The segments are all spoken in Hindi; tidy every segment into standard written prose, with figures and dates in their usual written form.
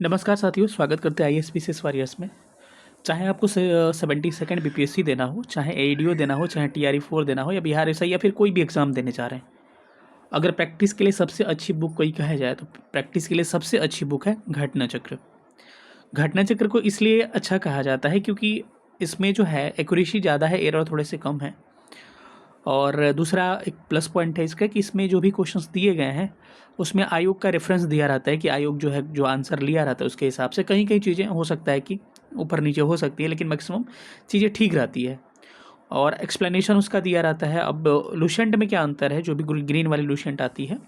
नमस्कार साथियों, स्वागत करते हैं आईएएस वॉरियर्स में। चाहे आपको 72nd बीपीएससी देना हो, चाहे एडीओ देना हो, चाहे टीआरई 4 देना हो या बिहार एसआई या फिर कोई भी एग्ज़ाम देने जा रहे हैं। अगर प्रैक्टिस के लिए सबसे अच्छी बुक कोई कहा जाए तो प्रैक्टिस के लिए सबसे अच्छी बुक है घटना चक्र। घटना चक्र को इसलिए अच्छा कहा जाता है क्योंकि इसमें जो है एक्यूरेसी ज़्यादा है, एरर थोड़े से कम है। और दूसरा एक प्लस पॉइंट है इसका कि इसमें जो भी क्वेश्चंस दिए गए हैं उसमें आयोग का रेफरेंस दिया रहता है कि आयोग जो है जो आंसर लिया रहता है उसके हिसाब से कहीं कहीं चीज़ें हो सकता है कि ऊपर नीचे हो सकती है, लेकिन मैक्सिमम चीज़ें ठीक रहती है। और एक्सप्लेनेशन उसका दिया रहता है। अब लुसेंट में क्या अंतर है, जो भी ग्रीन वाली लुसेंट आती है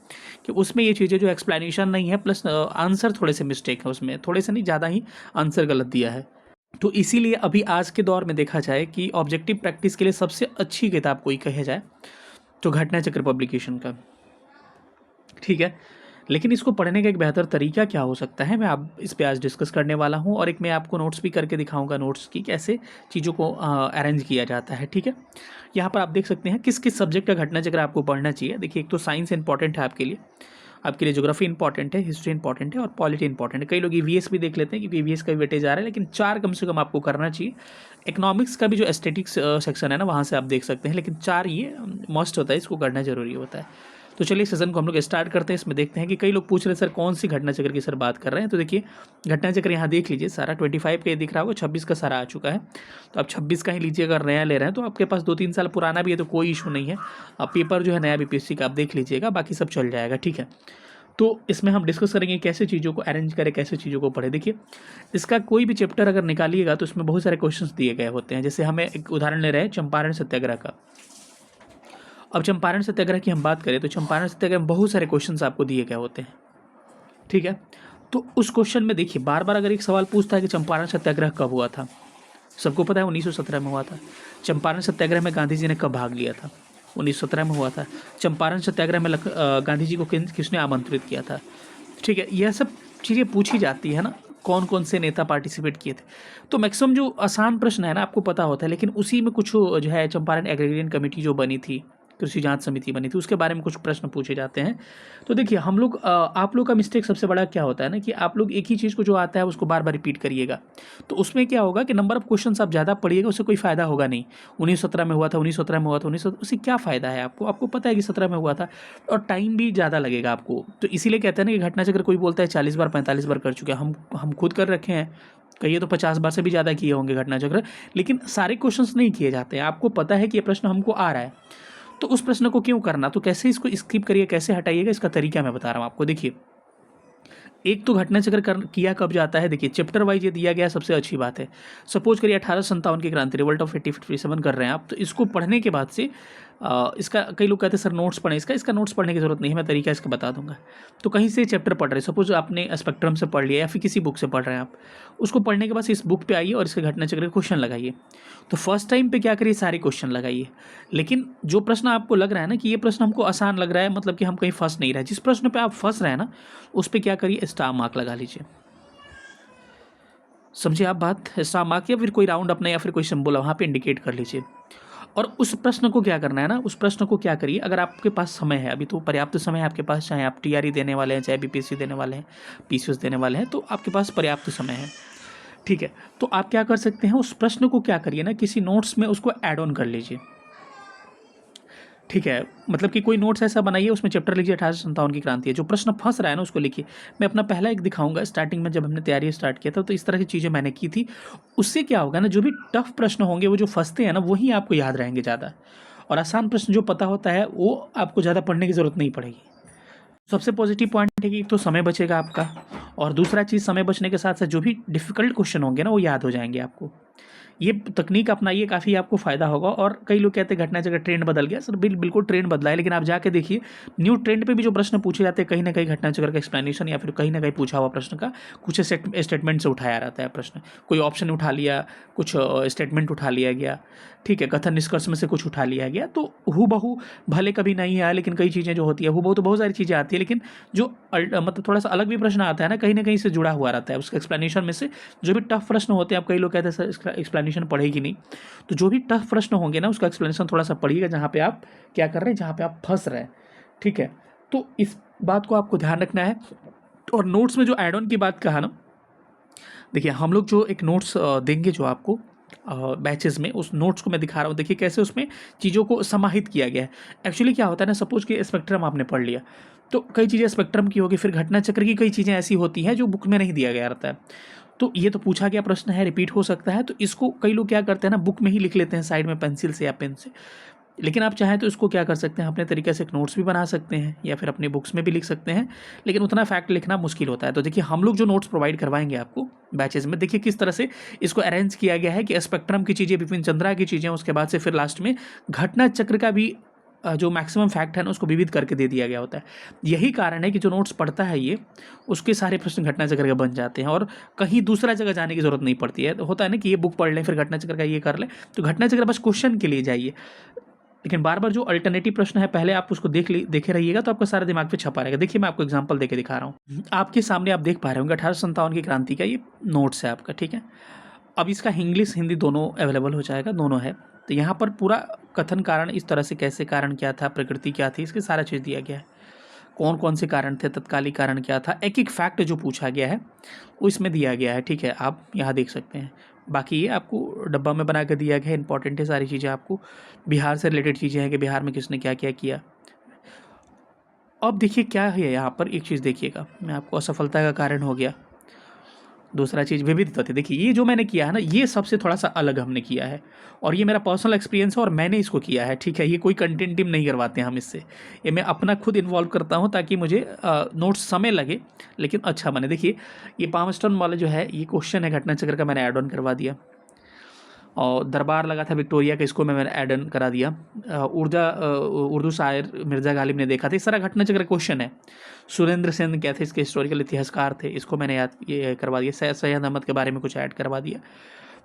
कि उसमें ये चीज़ें जो एक्सप्लेनेशन नहीं है, प्लस आंसर थोड़े से मिस्टेक है, उसमें थोड़े से नहीं ज़्यादा ही आंसर गलत दिया है। तो इसीलिए अभी आज के दौर में देखा जाए कि ऑब्जेक्टिव प्रैक्टिस के लिए सबसे अच्छी किताब कोई कहे जाए तो घटना चक्र पब्लिकेशन का, ठीक है। लेकिन इसको पढ़ने का एक बेहतर तरीका क्या हो सकता है, मैं आप इस पे आज डिस्कस करने वाला हूँ। और एक मैं आपको नोट्स भी करके दिखाऊंगा, नोट्स की कैसे चीज़ों को अरेंज किया जाता है, ठीक है। यहाँ पर आप देख सकते हैं किस किस सब्जेक्ट का घटना चक्र आपको पढ़ना चाहिए। देखिए, एक तो साइंस इंपॉर्टेंट है आपके लिए ज्योग्राफी इंपॉर्टेंट है, हिस्ट्री इंपॉर्टेंट है और पॉलिटी इंपॉर्टेंट है। कई लोग ईवीएस भी देख लेते हैं क्योंकि ईवीएस का भी वेटेज आ रहा है, लेकिन 4 कम से कम आपको करना चाहिए। इकोनॉमिक्स का भी जो एस्थेटिक्स सेक्शन है ना, वहाँ से आप देख सकते हैं, लेकिन 4 ये मस्ट होता है, इसको करना जरूरी होता है। तो चलिए सेशन को हम लोग स्टार्ट करते हैं। इसमें देखते हैं कि कई लोग पूछ रहे हैं सर कौन सी घटना चक्र की सर बात कर रहे हैं। तो देखिए, घटना चक्र यहाँ देख लीजिए, सारा 25 का ये दिख रहा होगा, 26 का सारा आ चुका है। तो आप 26 का ही लीजिए। अगर नया ले रहे हैं तो आपके पास 2-3 साल पुराना भी है तो कोई इशू नहीं है। आप पेपर जो है नया बीपीएससी का आप देख लीजिएगा, बाकी सब चल जाएगा, ठीक है। तो इसमें हम डिस्कस करेंगे कैसे चीज़ों को अरेंज करें, कैसे चीज़ों को पढ़े। देखिए, इसका कोई भी चैप्टर अगर निकालिएगा तो इसमें बहुत सारे क्वेश्चंस दिए गए होते हैं। जैसे हमें एक उदाहरण ले रहे हैं चंपारण सत्याग्रह का। अब चंपारण सत्याग्रह की हम बात करें तो चंपारण सत्याग्रह में बहुत सारे क्वेश्चंस आपको दिए गए होते हैं, ठीक है। तो उस क्वेश्चन में देखिए, बार बार अगर एक सवाल पूछता है कि चंपारण सत्याग्रह कब हुआ था, सबको पता है 1917 में हुआ था। चंपारण सत्याग्रह में गांधी जी ने कब भाग लिया था, 1917 में हुआ था। चंपारण सत्याग्रह में गांधी जी को किसने आमंत्रित किया था, ठीक है। यह सब चीज़ें पूछी जाती है ना, कौन कौन से नेता पार्टिसिपेट किए थे। तो मैक्सिमम जो आसान प्रश्न है ना आपको पता होता है, लेकिन उसी में कुछ जो है चंपारण एग्रीरियन कमेटी जो बनी थी, कृषि जांच समिति बनी थी, उसके बारे में कुछ प्रश्न पूछे जाते हैं। तो देखिए, हम लोग आप लोग का मिस्टेक सबसे बड़ा क्या होता है ना कि आप लोग एक ही चीज़ को जो आता है उसको बार बार रिपीट करिएगा। तो उसमें क्या होगा कि नंबर ऑफ क्वेश्चन आप ज़्यादा पढ़िएगा, उससे कोई फायदा होगा नहीं। 1917 में हुआ था, 1917 में हुआ था, 19 उससे क्या फ़ायदा है आपको, आपको पता है कि 17 में हुआ था, और टाइम भी ज़्यादा लगेगा आपको। तो इसीलिए कहते हैं ना कि घटना चक्र कोई बोलता है 40 बार 45 बार कर चुके हैं, हम खुद कर रखे हैं। कहिए तो 50 बार से भी ज़्यादा किए होंगे घटना चक्र, लेकिन सारे क्वेश्चंस नहीं किए जाते हैं। आपको पता है कि ये प्रश्न हमको आ रहा है, तो उस प्रश्न को क्यों करना, तो कैसे इसको स्किप करिए, कैसे हटाइएगा, इसका तरीका मैं बता रहा हूँ आपको। देखिए, एक तो घटना चक्र किया कब जाता है। देखिए, चैप्टर वाइज ये दिया गया, सबसे अच्छी बात है। सपोज करिए 1857 की क्रांति, रिवोल्ट ऑफ 1857 कर रहे हैं आप, तो इसको पढ़ने के बाद से इसका कई लोग कहते हैं सर नोट्स पढ़ें, इसका नोट्स पढ़ने की जरूरत नहीं है, मैं तरीका इसका बता दूंगा। तो कहीं से चैप्टर पढ़ रहे हैं, सपोज आपने स्पेक्ट्रम से पढ़ लिया या फिर किसी बुक से पढ़ रहे हैं आप, उसको पढ़ने के बाद इस बुक पे आइए और इसके घटना चक्र के क्वेश्चन लगाइए। तो फर्स्ट टाइम पे क्या करिए, सारे क्वेश्चन लगाइए। लेकिन जो प्रश्न आपको लग रहा है ना कि ये प्रश्न हमको आसान लग रहा है, मतलब कि हम कहीं फंस नहीं रहे, जिस प्रश्न पे आप फंस रहे हैं ना उस पर क्या करिए, स्टार मार्क लगा लीजिए। समझिए आप बात, स्टार मार्क या फिर कोई राउंड अपना या फिर कोई सिंबल वहाँ पे इंडिकेट कर लीजिए। और उस प्रश्न को क्या करना है ना, उस प्रश्न को क्या करिए, अगर आपके पास समय है, अभी तो पर्याप्त समय है आपके पास, चाहे आप टीआरई देने वाले हैं, चाहे बीपीएससी देने वाले हैं, पीसीएस देने वाले हैं, तो आपके पास पर्याप्त समय है, ठीक है। तो आप क्या कर सकते हैं, उस प्रश्न को क्या करिए ना, किसी नोट्स में उसको ऐड ऑन कर लीजिए, ठीक है। मतलब कि कोई नोट्स ऐसा बनाइए, उसमें चैप्टर लिखिए 1857 की क्रांति है, जो प्रश्न फंस रहा है ना उसको लिखिए। मैं अपना पहला एक दिखाऊंगा, स्टार्टिंग में जब हमने तैयारी स्टार्ट किया था तो इस तरह की चीज़ें मैंने की थी। उससे क्या होगा ना, जो भी टफ प्रश्न होंगे वो जो फंसते हैं ना वही आपको याद रहेंगे ज़्यादा, और आसान प्रश्न जो पता होता है वो आपको ज़्यादा पढ़ने की ज़रूरत नहीं पड़ेगी। सबसे पॉजिटिव पॉइंट है कि एक तो समय बचेगा आपका, और दूसरा चीज़, समय बचने के साथ साथ जो भी डिफिकल्ट क्वेश्चन होंगे ना वो याद हो जाएंगे आपको। ये तकनीक अपनाइए, काफ़ी आपको फ़ायदा होगा। और कई लोग कहते हैं घटना चक्र ट्रेंड बदल गया, सर बिल्कुल ट्रेंड बदला है, लेकिन आप जाके देखिए न्यू ट्रेंड पे भी जो प्रश्न पूछे जाते हैं, कहीं ना कहीं घटना चक्र का एक्सप्लेनेशन या फिर कहीं ना कहीं पूछा हुआ प्रश्न का कुछ स्टेटमेंट से उठाया रहता है प्रश्न। कोई ऑप्शन उठा लिया, कुछ स्टेटमेंट उठा लिया गया, ठीक है, कथन निष्कर्ष में से कुछ उठा लिया गया। तो हूबहू भले कभी नहीं आया, लेकिन कई चीज़ें जो होती है हूबहू तो बहुत सारी चीज़ें आती है, लेकिन जो मतलब थोड़ा सा अलग भी प्रश्न आता है ना, कहीं ना कहीं से जुड़ा हुआ रहता है उसका एक्सप्लेनेशन में से। जो भी टफ प्रश्न होते हैं, आप कई लोग कहते हैं सर इसका एक्सप्लेनेशन पढ़ेगी नहीं, तो जो भी टफ प्रश्न होंगे ना उसका एक्सप्लेनेशन थोड़ा सा पढ़िएगा, जहाँ पे आप क्या कर रहे हैं, जहाँ पे आप फंस रहे हैं, ठीक है। तो इस बात को आपको ध्यान रखना है। और नोट्स में जो एड ऑन की बात कहा ना, देखिए हम लोग जो एक नोट्स देंगे जो आपको बैचेज़ में, उस नोट्स को मैं दिखा रहा हूँ। देखिए कैसे उसमें चीज़ों को समाहित किया गया है। एक्चुअली क्या होता है ना, सपोज़ कि स्पेक्ट्रम आपने पढ़ लिया, तो कई चीज़ें स्पेक्ट्रम की होगी, फिर घटना चक्र की कई चीज़ें ऐसी होती हैं जो बुक में नहीं दिया गया रहता है। तो ये तो पूछा गया प्रश्न है, रिपीट हो सकता है, तो इसको कई लोग क्या करते हैं ना, बुक में ही लिख लेते हैं साइड में पेंसिल से या पेन से। लेकिन आप चाहें तो इसको क्या कर सकते हैं, अपने तरीके से एक नोट्स भी बना सकते हैं या फिर अपनी बुक्स में भी लिख सकते हैं, लेकिन उतना फैक्ट लिखना मुश्किल होता है। तो देखिए हम लोग जो नोट्स प्रोवाइड करवाएंगे आपको बैचेज में, देखिए किस तरह से इसको अरेंज किया गया है कि स्पेक्ट्रम की चीज़ें, विपिन चंद्रा की चीज़ें, उसके बाद से फिर लास्ट में घटना चक्र का भी जो मैक्सिमम फैक्ट है ना उसको विविध करके दे दिया गया होता है। यही कारण है कि जो नोट्स पढ़ता है ये, उसके सारे प्रश्न घटना चक्र के बन जाते हैं और कहीं दूसरा जगह जाने की जरूरत नहीं पड़ती है। तो होता है ना कि ये बुक पढ़ लें फिर घटना चक्र का ये कर लें, तो घटना चक्र बस क्वेश्चन के लिए जाइए, लेकिन बार बार जो अल्टरनेटिव प्रश्न है पहले आप उसको देखे रहिएगा, तो आपका सारा दिमाग पे छपा रहेगा। देखिए मैं आपको एग्जांपल देके दिखा रहा हूँ। आपके सामने आप देख पा रहे होंगे 1857 की क्रांति का ये नोट्स है आपका, ठीक है। अब इसका इंग्लिश हिंदी दोनों अवेलेबल हो जाएगा, दोनों है। तो यहाँ पर पूरा कथन कारण इस तरह से, कैसे कारण क्या था, प्रकृति क्या थी, इसके सारा चीज़ दिया गया है। कौन कौन से कारण थे, तत्कालिक कारण क्या था, एक एक फैक्ट जो पूछा गया है वो इसमें दिया गया है, ठीक है। आप यहाँ देख सकते हैं। बाकी ये आपको डब्बा में बना कर दिया गया है, इंपॉर्टेंट है सारी चीज़ें। आपको बिहार से रिलेटेड चीज़ें हैं कि बिहार में किसने क्या क्या किया। अब देखिए क्या है यहाँ पर, एक चीज़ देखिएगा, मैं आपको असफलता का कारण हो गया। दूसरा चीज़ विविधता थी। देखिए ये जो मैंने किया है ना, ये सबसे थोड़ा सा अलग हमने किया है, और ये मेरा पर्सनल एक्सपीरियंस है और मैंने इसको किया है, ठीक है। ये कोई कंटेंट टीम नहीं करवाते हैं हम इससे, ये मैं अपना खुद इन्वॉल्व करता हूँ ताकि मुझे नोट्स समय लगे लेकिन अच्छा बने। देखिए ये पामस्टर्न वाले जो है, ये क्वेश्चन है घटना चक्र का, मैंने ऐड ऑन करवा दिया। और दरबार लगा था विक्टोरिया का, इसको मैंने ऐड ऑन करा दिया। उर्दू शायर मिर्ज़ा गालिब ने देखा था, इस सारा घटना चक्र क्वेश्चन है। सुरेंद्र सेन क्या थे, इसके हिस्टोरिकल इतिहासकार थे, इसको मैंने याद ये करवा दिया। सैयद अहमद के बारे में कुछ ऐड करवा दिया।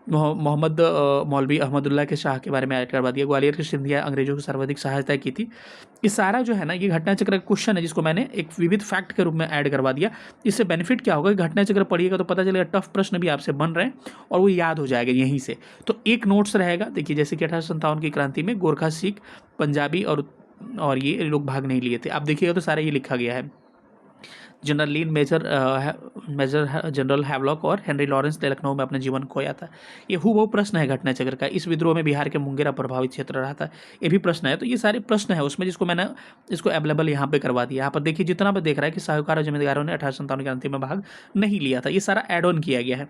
मोहम्मद मौलवी अहमदुल्ला के शाह के बारे में ऐड करवा दिया। ग्वालियर के सिंधिया अंग्रेजों की सर्वाधिक सहायता की थी। ये सारा जो है ना, ये घटना चक्र का क्वेश्चन है जिसको मैंने एक विविध फैक्ट के रूप में ऐड करवा दिया। इससे बेनिफिट क्या होगा, घटना चक्र पढ़िएगा तो पता चलेगा टफ प्रश्न भी आपसे बन रहे हैं और वो याद हो जाएगा यहीं से। तो एक नोट्स रहेगा। देखिए जैसे कि 1857 की क्रांति में गोरखा, सिख, पंजाबी और ये लोग भाग नहीं लिए थे। आप देखिएगा तो सारा ये लिखा गया है। जनरल लीन, मेजर जनरल हैवलॉक और हेनरी लॉरेंस ने लखनऊ में अपना जीवन खोया था। ये हूबहू प्रश्न है घटना चक्र का। इस विद्रोह में बिहार के मुंगेरा प्रभावित क्षेत्र रहा था, ये भी प्रश्न है। तो ये सारे प्रश्न है उसमें, जिसको मैंने इसको अवेलेबल यहाँ पे करवा दिया। यहाँ पर देखिए जितना भी देख रहा है कि साहूकार और जमींदारों ने 1857 की क्रांति में भाग नहीं लिया था, ये सारा ऐड ऑन किया गया है।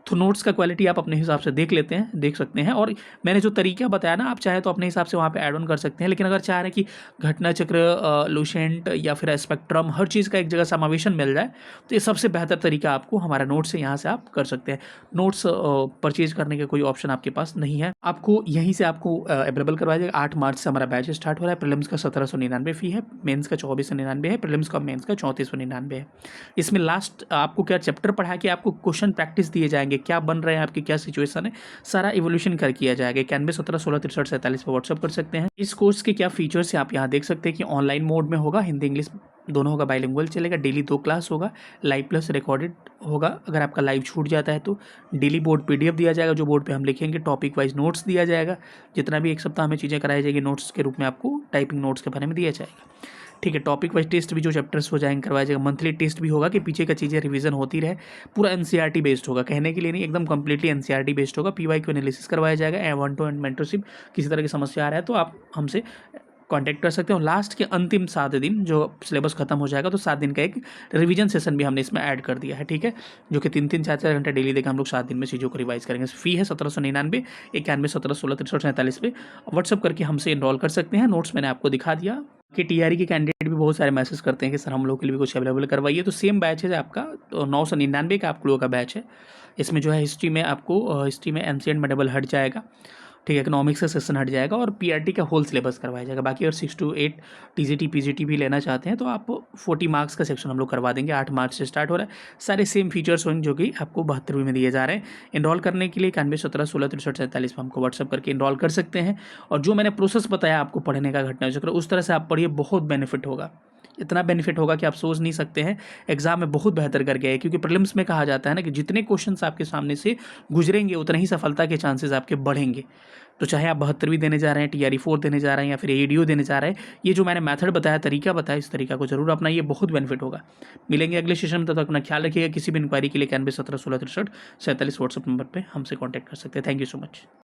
तो नोट्स का क्वालिटी आप अपने हिसाब से देख सकते हैं। और मैंने जो तरीका बताया ना, आप चाहे तो अपने हिसाब से वहाँ पे ऐड ऑन कर सकते हैं। लेकिन अगर चाह रहे हैं कि घटना चक्र, लूसेंट या फिर स्पेक्ट्रम, हर चीज़ का एक जगह समावेशन मिल जाए, तो ये सबसे बेहतर तरीका आपको हमारा नोट्स से यहाँ से आप कर सकते हैं। नोट्स परचेज करने का कोई ऑप्शन आपके पास नहीं है, आपको यहीं से आपको अवेलेबल करवाया जाएगा। 8 मार्च से हमारा बैच स्टार्ट हो रहा है। प्रीलिम्स का 1799 फी है, मेंस का 2499 है, प्रीलिम्स का मेंस का 3499 है। इसमें लास्ट आपको क्या चैप्टर पढ़ा के आपको क्वेश्चन प्रैक्टिस दिए जाएंगे, क्या बन रहे हैं आपकी, क्या सिचुएशन है, सारा इवोल्यूशन कर किया जाएगा। 91 17 16 63 47 पर व्हाट्सअप कर सकते हैं। इस कोर्स के क्या फीचर्स है आप यहाँ देख सकते हैं कि ऑनलाइन मोड में होगा, हिंदी इंग्लिश दोनों होगा, बाइलिंगुअल चलेगा। डेली 2 क्लास होगा, लाइव प्लस रिकॉर्डेड होगा। अगर आपका लाइव छूट जाता है तो डेली बोर्ड PDF दिया जाएगा, जो बोर्ड पे हम लिखेंगे। टॉपिक वाइज नोट्स दिया जाएगा, जितना भी एक सप्ताह में चीज़ें कराई जाएगी नोट्स के रूप में आपको टाइपिंग नोट्स के बारे में दिया जाएगा, ठीक है। टॉपिक वाइज टेस्ट भी जो चैप्टर्स हो जाएंगे करवाया जाएगा। मंथली टेस्ट भी होगा कि पीछे का चीज़ें रिवीजन होती रहे। पूरा NCERT बेस्ड होगा, कहने के लिए नहीं, एकदम कंप्लीटली NCERT बेस्ड होगा। PYQ एनालिसिस करवाया जाएगा। 1 to 1 मेंटरशिप, किसी तरह की समस्या आ रहा है तो आप हमसे कांटेक्ट कर सकते हो। लास्ट के अंतिम 7 दिन जो सिलेबस खत्म हो जाएगा तो 7 दिन का एक रिवीजन सेशन भी हमने इसमें ऐड कर दिया है, ठीक है, जो कि 3-3 4-4 घंटे डेली देकर हम लोग 7 दिन में चीज़ों को रिवाइज करेंगे। फी है 1799, 91 17 16 63 47 पे व्हाट्सअप करके हमसे इनरोल कर सकते हैं। नोट्स मैंने आपको दिखा दिया कि TRE के कैंडिडेट भी बहुत सारे मैसेज करते हैं कि सर हम लोग के लिए भी कुछ अवेलेबल करवाइए। तो सेम बैच है आपका, तो 999 का आप लोगों का बैच है। इसमें जो है हिस्ट्री में आपको हिस्ट्री में एंशिएंट मेडिवल हट जाएगा, ठीक है, इकोनॉमिक्स का सेशन हट जाएगा और PRT का होल सिलेबस करवाया जाएगा। बाकी अगर 6 to 8 TGT PGT भी लेना चाहते हैं तो आप 40 मार्क्स का सेक्शन हम लोग करवा देंगे। 8 मार्च से स्टार्ट हो रहा है। सारे सेम फीचर्स होंगे जो कि आपको 72वीं में दिए जा रहे हैं। इनरोल करने के लिए 91 17 16 63 47 पर हमको व्हाट्सअप करके इनरोल कर सकते हैं। और जो मैंने प्रोसेस बताया आपको पढ़ने का घटना चक्र, उस तरह से आप पढ़िए, बहुत बेनिफिट होगा। इतना बेनिफिट होगा कि आप सोच नहीं सकते हैं। एग्जाम में बहुत बेहतर कर गए, क्योंकि प्रीलिम्स में कहा जाता है ना कि जितने क्वेश्चंस आपके सामने से गुजरेंगे उतने ही सफलता के चांसेस आपके बढ़ेंगे। तो चाहे आप 72वीं देने जा रहे हैं, TRE 4 देने जा रहे हैं या फिर ADO देने जा रहे हैं, ये जो मैंने मेथड बताया, तरीका बताया, इस तरीका को जरूर अपनाइए, बहुत बेनिफिट होगा। मिलेंगे अगले सेशन में, तब तक अपना ख्याल रखिएगा। किसी भी इंक्वायरी के लिए 91 17 16 63 47 व्हाट्सअप नंबर पर हमसे कॉन्टैक्ट कर सकते हैं। Thank you so much.